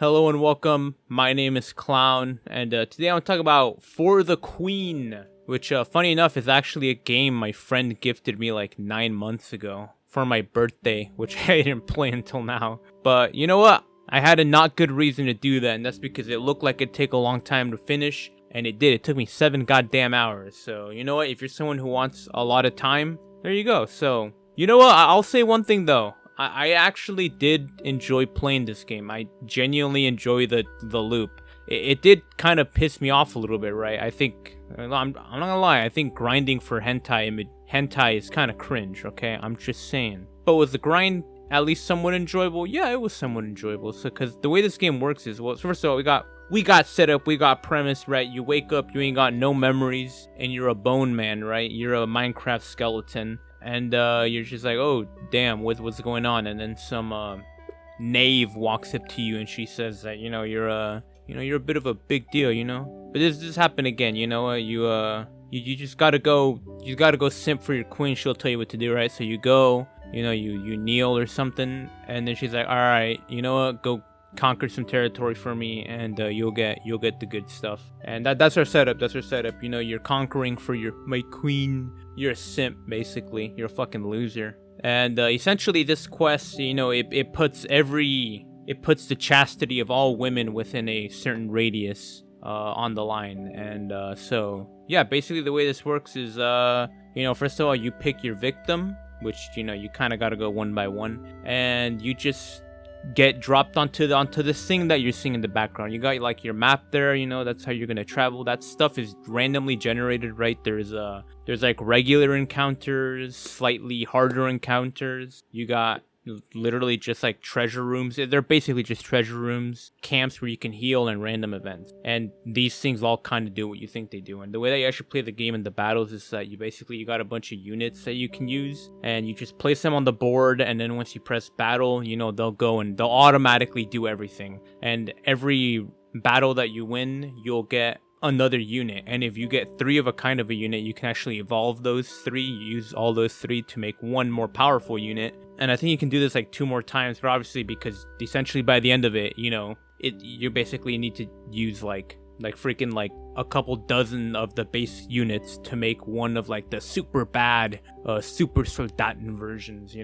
Hello and welcome. My name is Clown, and today I'm going to talk about For the Queen, which, funny enough, is actually a game my friend gifted me like 9 months ago for my birthday, which I didn't play until now. But you know what? I had a not good reason to do that, and that's because it looked like it'd take a long time to finish, and it did. It took me 7 goddamn hours. So, you know what? If you're someone who wants a lot of time, there you go. So, you know what? I'll say one thing though. I actually did enjoy playing this game. I genuinely enjoy the loop. It did kind of piss me off a little bit, right? I think, I'm not gonna lie, I think grinding for hentai is kind of cringe, okay? I'm just saying. But was the grind at least somewhat enjoyable? Yeah, it was somewhat enjoyable. So, because the way this game works is, well, first of all, we got set up, we got premise, right? You wake up, you ain't got no memories, and you're a bone man, right? You're a Minecraft skeleton. And you're just like, oh damn, what's going on? And then some knave walks up to you and she says that you're a bit of a big deal, you know. But this happened again, you know. You just gotta go simp for your queen. She'll tell you what to do, right? So you go, you kneel or something, and then she's like, all right, you know what, go conquer some territory for me, and you'll get the good stuff. And that's our setup. You know, you're conquering for my queen. You're a simp, basically. You're a fucking loser. And essentially this quest, it puts the chastity of all women within a certain radius on the line. And so yeah, basically the way this works is first of all, you pick your victim, which you kind of got to go one by one, and you just get dropped onto this thing that you're seeing in the background. You got like your map there, that's how you're gonna travel. That stuff is randomly generated, right? There's like regular encounters, slightly harder encounters. You got literally just like treasure rooms. They're basically just treasure rooms, camps where you can heal, and random events. And these things all kind of do what you think they do. And the way that you actually play the game in the battles is that you got a bunch of units that you can use, and you just place them on the board, and then once you press battle, they'll go and they'll automatically do everything. And every battle that you win, you'll get another unit, and if you get 3 of a kind of a unit, you can actually evolve those 3, use all those 3 to make one more powerful unit. And I think you can do this like 2 more times, but obviously because essentially by the end of it, you basically need to use like freaking like a couple dozen of the base units to make one of like the super bad super soldaten versions,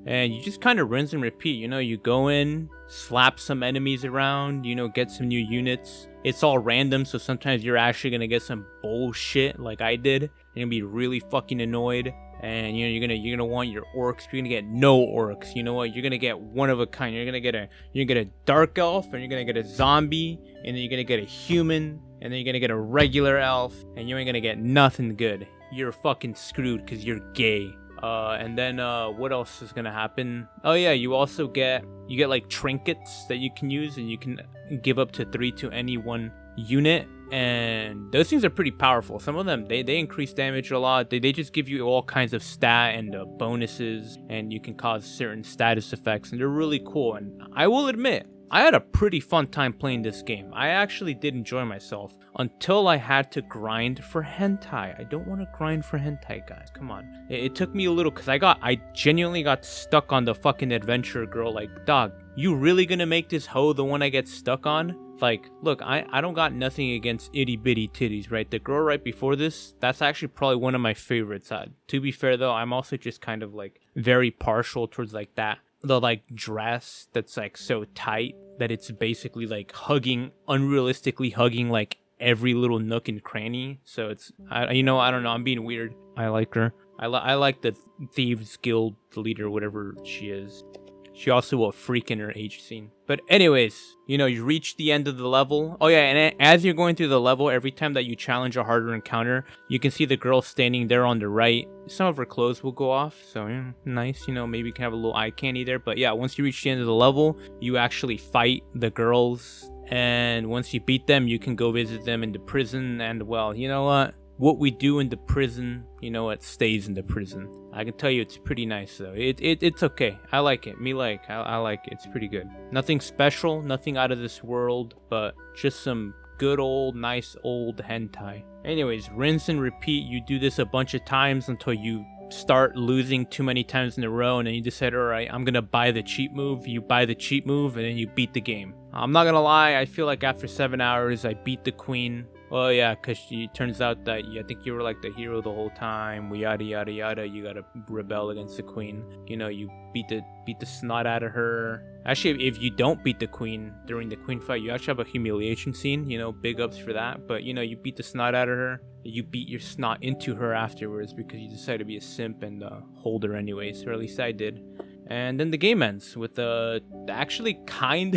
and you just kind of rinse and repeat. You go in, slap some enemies around, get some new units. It's all random, so sometimes you're actually gonna get some bullshit like I did. You're gonna be really fucking annoyed, and you're gonna want your orcs. You're gonna get no orcs. You know what? You're gonna get one of a kind. You're gonna get a dark elf, and you're gonna get a zombie, and then you're gonna get a human, and then you're gonna get a regular elf, and you ain't gonna get nothing good. You're fucking screwed because you're gay. And then what else is gonna happen? Oh yeah, you get like trinkets that you can use, and you can give up to 3 to any one unit, and those things are pretty powerful. Some of them they increase damage a lot. They just give you all kinds of stat and bonuses, and you can cause certain status effects, and they're really cool. And I will admit, I had a pretty fun time playing this game. I actually did enjoy myself until I had to grind for hentai. I don't want to grind for hentai, guys. Come on. It took me a little, because I genuinely got stuck on the fucking adventure girl. Like, dog, you really gonna make this hoe the one I get stuck on? Like, look, I don't got nothing against itty bitty titties, right? The girl right before this, that's actually probably one of my favorites. To be fair though, I'm also just kind of like very partial towards like that. The like dress that's like so tight that it's basically like unrealistically hugging like every little nook and cranny. So it's, I don't know, I'm being weird. I like her. I like the Thieves Guild leader, whatever she is. She also a freak in her age scene. But anyways, you reach the end of the level. Oh yeah, and as you're going through the level, every time that you challenge a harder encounter, you can see the girl standing there on the right. Some of her clothes will go off, so yeah, nice. Maybe you can have a little eye candy there. But yeah, once you reach the end of the level, you actually fight the girls. And once you beat them, you can go visit them in the prison. And well, you know what we do in the prison, it stays in the prison. I can tell you it's pretty nice though. It's okay. I like it. I like it. It's pretty good. Nothing special, nothing out of this world, but just some good old, nice old hentai. Anyways, rinse and repeat. You do this a bunch of times until you start losing too many times in a row, and then you decide, all right, I'm gonna buy the cheap move. You buy the cheap move, and then you beat the game. I'm not gonna lie, I feel like after 7 hours, I beat the queen. Well, yeah, because it turns out that I think you were like the hero the whole time. Yada yada yada. You gotta rebel against the queen. You know, you beat the snot out of her. Actually, if you don't beat the queen during the queen fight, you actually have a humiliation scene. You know, big ups for that. But you know, you beat the snot out of her. You beat your snot into her afterwards because you decided to be a simp and hold her anyways, or at least I did. And then the game ends with actually kind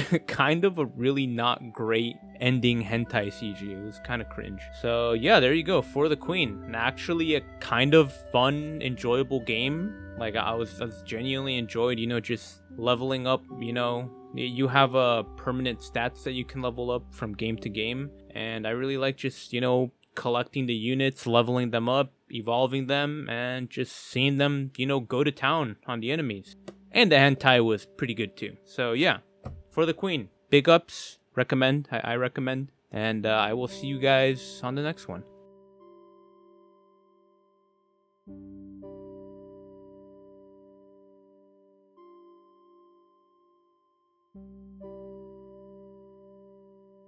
of a really not great ending hentai CG. It was kind of cringe. So yeah, there you go, For the Queen. And actually a kind of fun, enjoyable game. Like I was genuinely enjoyed, you know, just leveling up, you know. You have permanent stats that you can level up from game to game. And I really like just, you know, collecting the units, leveling them up, evolving them, and just seeing them, you know, go to town on the enemies. And the hentai was pretty good too. So yeah, For the Queen. Big ups. Recommend. I recommend. And I will see you guys on the next one.